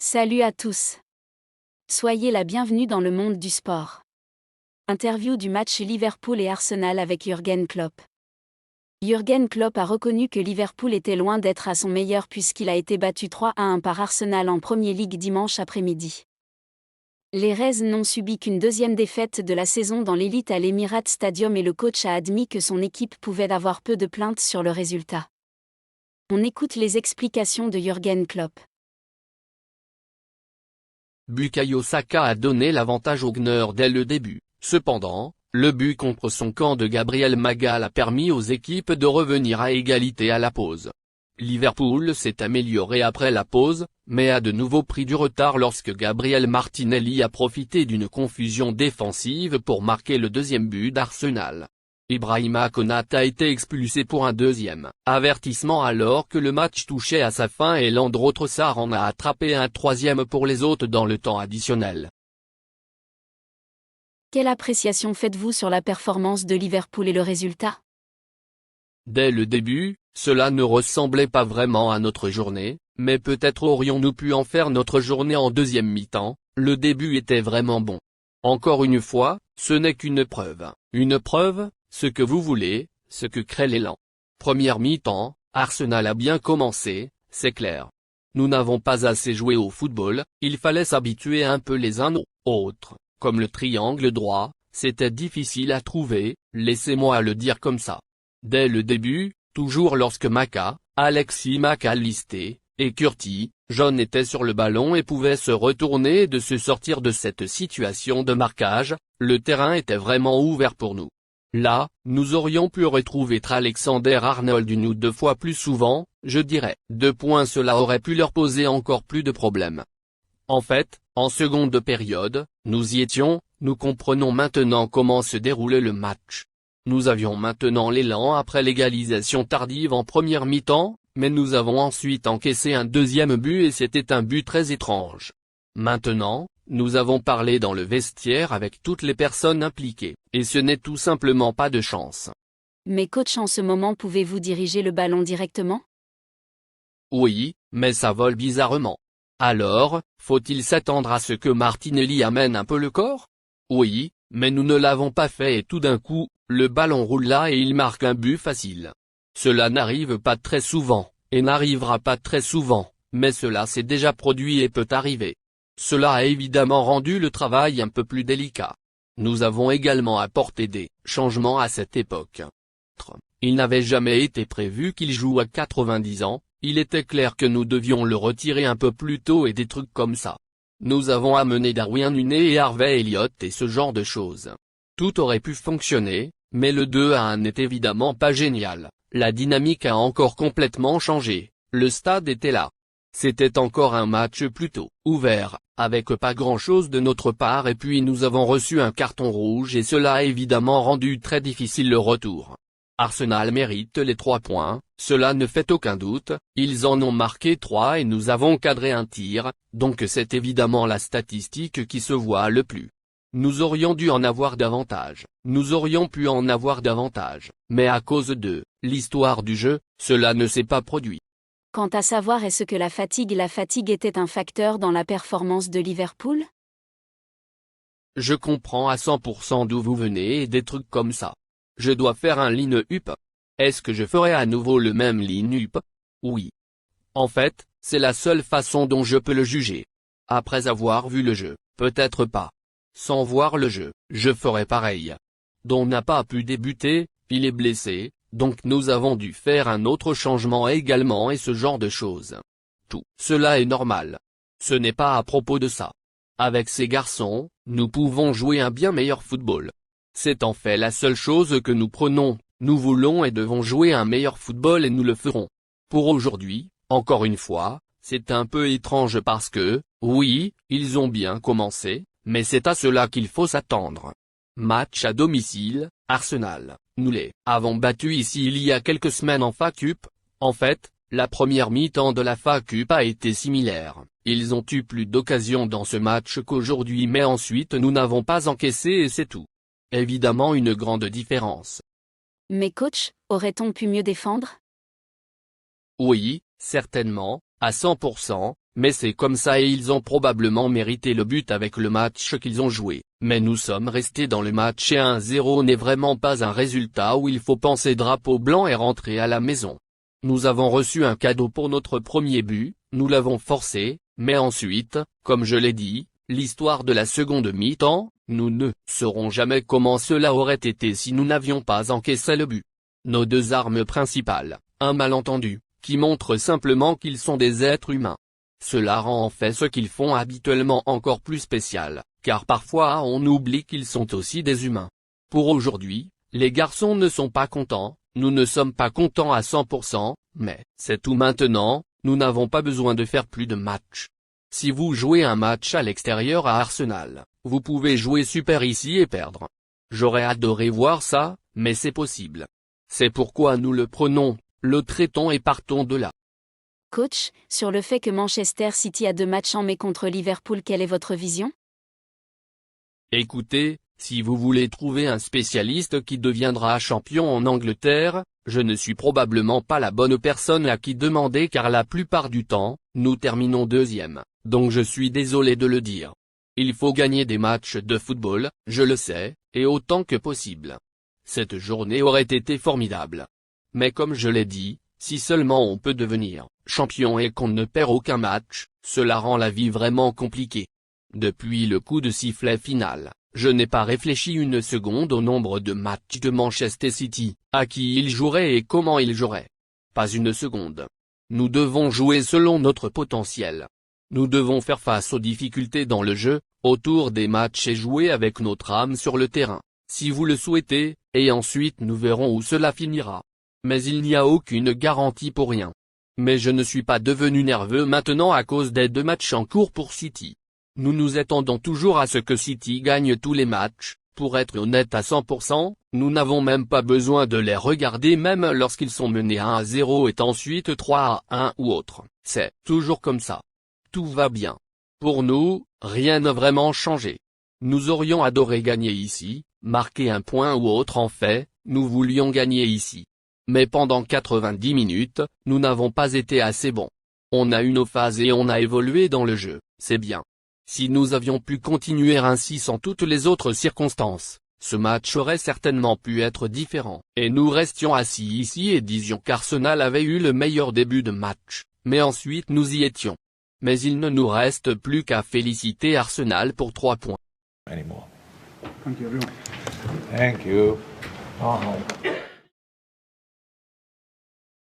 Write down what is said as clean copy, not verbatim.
Salut à tous. Soyez la bienvenue dans le monde du sport. Interview du match Liverpool et Arsenal avec Jürgen Klopp. Jürgen Klopp a reconnu que Liverpool était loin d'être à son meilleur puisqu'il a été battu 3-1 par Arsenal en Premier League dimanche après-midi. Les Reds n'ont subi qu'une deuxième défaite de la saison dans l'élite à l'Emirates Stadium et le coach a admis que son équipe pouvait avoir peu de plaintes sur le résultat. On écoute les explications de Jürgen Klopp. Bukayo Saka a donné l'avantage aux Gunners dès le début. Cependant, le but contre son camp de Gabriel Magal a permis aux équipes de revenir à égalité à la pause. Liverpool s'est amélioré après la pause, mais a de nouveau pris du retard lorsque Gabriel Martinelli a profité d'une confusion défensive pour marquer le deuxième but d'Arsenal. Ibrahima Konate a été expulsé pour un deuxième avertissement alors que le match touchait à sa fin et Leandro Trossard en a attrapé un troisième pour les hôtes dans le temps additionnel. Quelle appréciation faites-vous sur la performance de Liverpool et le résultat? Dès le début, cela ne ressemblait pas vraiment à notre journée, mais peut-être aurions-nous pu en faire notre journée en deuxième mi-temps. Le début était vraiment bon. Encore une fois, ce n'est qu'une preuve. Une preuve, ce que vous voulez, ce que crée l'élan. Première mi-temps, Arsenal a bien commencé, c'est clair. Nous n'avons pas assez joué au football, il fallait s'habituer un peu les uns aux autres, comme le triangle droit, c'était difficile à trouver, laissez-moi le dire comme ça. Dès le début, toujours lorsque Alexis Mac Allister, et Curtis Jones étaient sur le ballon et pouvaient se retourner et de se sortir de cette situation de marquage, le terrain était vraiment ouvert pour nous. Là, nous aurions pu retrouver Alexander-Arnold une ou deux fois plus souvent, je dirais. 2 points cela aurait pu leur poser encore plus de problèmes. En fait, en seconde période, nous y étions, nous comprenons maintenant comment se déroulait le match. Nous avions maintenant l'élan après l'égalisation tardive en première mi-temps, mais nous avons ensuite encaissé un deuxième but et c'était un but très étrange. Maintenant, nous avons parlé dans le vestiaire avec toutes les personnes impliquées, et ce n'est tout simplement pas de chance. Mais coach, en ce moment pouvez-vous diriger le ballon directement? Oui, mais ça vole bizarrement. Alors, faut-il s'attendre à ce que Martinelli amène un peu le corps? Oui, mais nous ne l'avons pas fait et tout d'un coup, le ballon roule là et il marque un but facile. Cela n'arrive pas très souvent, et n'arrivera pas très souvent, mais cela s'est déjà produit et peut arriver. Cela a évidemment rendu le travail un peu plus délicat. Nous avons également apporté des changements à cette époque. Il n'avait jamais été prévu qu'il joue à 90 ans, il était clair que nous devions le retirer un peu plus tôt et des trucs comme ça. Nous avons amené Darwin Núñez et Harvey Elliott et ce genre de choses. Tout aurait pu fonctionner, mais le 2-1 n'est évidemment pas génial. La dynamique a encore complètement changé, le stade était là. C'était encore un match plutôt ouvert, avec pas grand-chose de notre part et puis nous avons reçu un carton rouge et cela a évidemment rendu très difficile le retour. Arsenal mérite les 3 points, cela ne fait aucun doute, ils en ont marqué 3 et nous avons cadré un tir, donc c'est évidemment la statistique qui se voit le plus. Nous aurions dû en avoir davantage, nous aurions pu en avoir davantage, mais à cause de l'histoire du jeu, cela ne s'est pas produit. Quant à savoir est-ce que la fatigue était un facteur dans la performance de Liverpool? Je comprends à 100% d'où vous venez et des trucs comme ça. Je dois faire un line-up. Est-ce que je ferai à nouveau le même line-up? Oui. En fait, c'est la seule façon dont je peux le juger. Après avoir vu le jeu, peut-être pas. Sans voir le jeu, je ferai pareil. Don n'a pas pu débuter, il est blessé, donc nous avons dû faire un autre changement également et ce genre de choses. Tout cela est normal. Ce n'est pas à propos de ça. Avec ces garçons, nous pouvons jouer un bien meilleur football. C'est en fait la seule chose que nous prenons, nous voulons et devons jouer un meilleur football et nous le ferons. Pour aujourd'hui, encore une fois, c'est un peu étrange parce que, oui, ils ont bien commencé, mais c'est à cela qu'il faut s'attendre. Match à domicile, Arsenal, nous les avons battus ici il y a quelques semaines en FA Cup. En fait, la première mi-temps de la FA Cup a été similaire, ils ont eu plus d'occasions dans ce match qu'aujourd'hui mais ensuite nous n'avons pas encaissé et c'est tout. Évidemment une grande différence. Mais coach, aurait-on pu mieux défendre? Oui, certainement, à 100%, Mais c'est comme ça et ils ont probablement mérité le but avec le match qu'ils ont joué. Mais nous sommes restés dans le match et 1-0 n'est vraiment pas un résultat où il faut penser drapeau blanc et rentrer à la maison. Nous avons reçu un cadeau pour notre premier but, nous l'avons forcé, mais ensuite, comme je l'ai dit, l'histoire de la seconde mi-temps, nous ne saurons jamais comment cela aurait été si nous n'avions pas encaissé le but. Nos deux armes principales, un malentendu, qui montre simplement qu'ils sont des êtres humains. Cela rend en fait ce qu'ils font habituellement encore plus spécial, car parfois on oublie qu'ils sont aussi des humains. Pour aujourd'hui, les garçons ne sont pas contents, nous ne sommes pas contents à 100%, mais c'est tout maintenant, nous n'avons pas besoin de faire plus de matchs. Si vous jouez un match à l'extérieur à Arsenal, vous pouvez jouer super ici et perdre. J'aurais adoré voir ça, mais c'est possible. C'est pourquoi nous le prenons, le traitons et partons de là. Coach, sur le fait que Manchester City a 2 matchs en mai contre Liverpool, quelle est votre vision? Écoutez, si vous voulez trouver un spécialiste qui deviendra champion en Angleterre, je ne suis probablement pas la bonne personne à qui demander car la plupart du temps, nous terminons deuxième, donc je suis désolé de le dire. Il faut gagner des matchs de football, je le sais, et autant que possible. Cette journée aurait été formidable. Mais comme je l'ai dit, si seulement on peut devenir champion et qu'on ne perd aucun match, cela rend la vie vraiment compliquée. Depuis le coup de sifflet final, je n'ai pas réfléchi une seconde au nombre de matchs de Manchester City, à qui il jouerait et comment il jouerait. Pas une seconde. Nous devons jouer selon notre potentiel. Nous devons faire face aux difficultés dans le jeu, autour des matchs et jouer avec notre âme sur le terrain, si vous le souhaitez, et ensuite nous verrons où cela finira. Mais il n'y a aucune garantie pour rien. Mais je ne suis pas devenu nerveux maintenant à cause des 2 matchs en cours pour City. Nous nous attendons toujours à ce que City gagne tous les matchs, pour être honnête à 100%, nous n'avons même pas besoin de les regarder même lorsqu'ils sont menés 1-0 et ensuite 3-1 ou autre, c'est toujours comme ça. Tout va bien. Pour nous, rien n'a vraiment changé. Nous aurions adoré gagner ici, marquer un point ou autre en fait, nous voulions gagner ici. Mais pendant 90 minutes, nous n'avons pas été assez bons. On a eu nos phases et on a évolué dans le jeu, c'est bien. Si nous avions pu continuer ainsi sans toutes les autres circonstances, ce match aurait certainement pu être différent. Et nous restions assis ici et disions qu'Arsenal avait eu le meilleur début de match, mais ensuite nous y étions. Mais il ne nous reste plus qu'à féliciter Arsenal pour 3 points. Anymore. Thank you, everyone. Thank you.